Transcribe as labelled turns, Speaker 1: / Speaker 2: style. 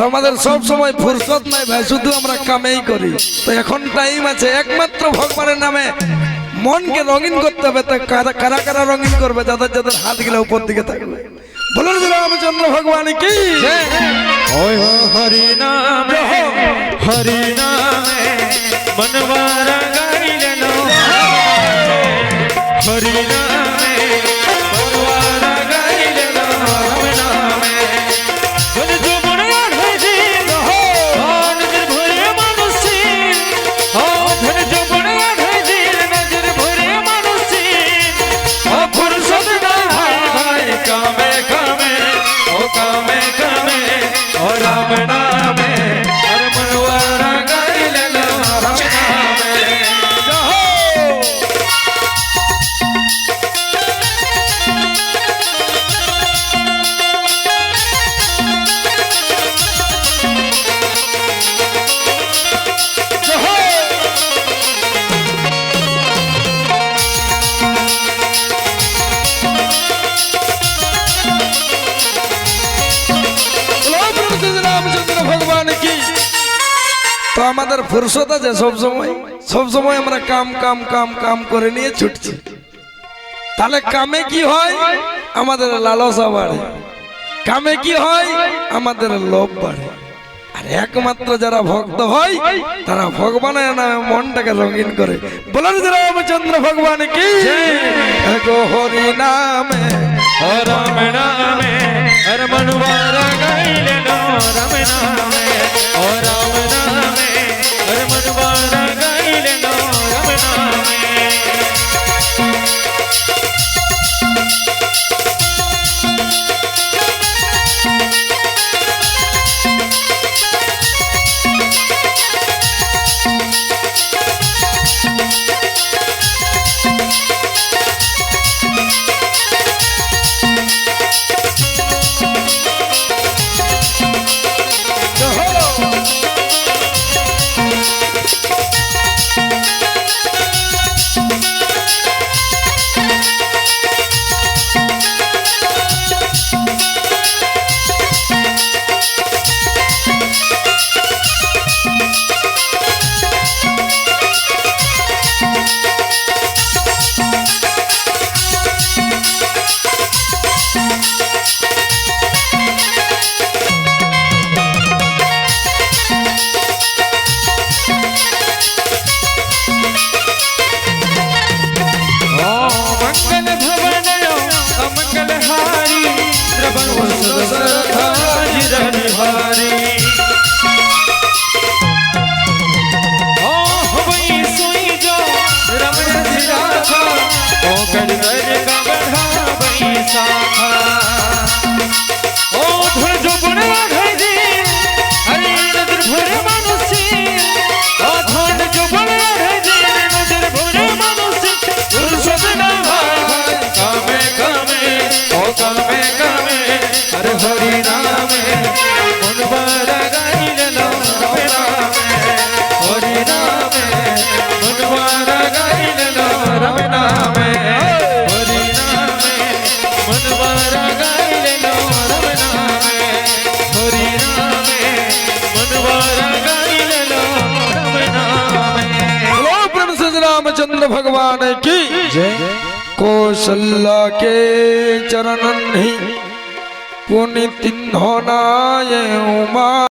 Speaker 1: আমাদের সব সময় ফুরসত নাই ভাই, শুধু আমরা কামেই করি। তো এখন টাইম আছে, একমাত্র ভগবানের নামে মনকে রঙিন করতে হবে। তো কারা কারা রঙিন করবে? যাদের যাদের হাত গেলে উপর দিকে থাকবে বলুন রামচন্দ্র ভগবান কি
Speaker 2: হরি নামে হরি নামে মনবারা গাইলেন হরি নামে মনবারা গাইলেন রাম নামে ধন যুবন আধে নজর ভরে মানুষী ধন যুবন আধে নজর ভরে মানুষী ফুরসত না ভাই কামে কামে ও কামে কামে ও রাম নামে হর মনবারা গাইলেন রাম নামে
Speaker 1: ভগবান কি। তো আমাদের ফুরসত আছে সব সময় আমরা কাম কাম কাম কাম করে নিয়ে ছুটছি। তাহলে কামে কি হয়? আমাদের লালসা বাড়ে। কামে কি হয়? আমাদের লোভ বাড়ে। আর একমাত্র যারা ভক্ত হয় তারা ভগবানের নামে মনটাকে রঙিন করে। বলেন রামচন্দ্র ভগবান কি হরি নামে
Speaker 2: রাম নামে হর মনবারা গাইলেন রাম নামে ও রাম নামে হর মনবারা গাইলেন রাম নামে हरि नामे मनबारा गाइलेन राम नामे हरि नामे मनबारा गाइलेन राम नामे हरि नामे मनबारा गाइलेन राम नामे हरि नामे मनबारा गाइलेन राम नामे।
Speaker 1: बोलो प्रेम से रामचंद्र भगवान की जय। कौशल्या के चरणन ही पुनित होनाय उमा।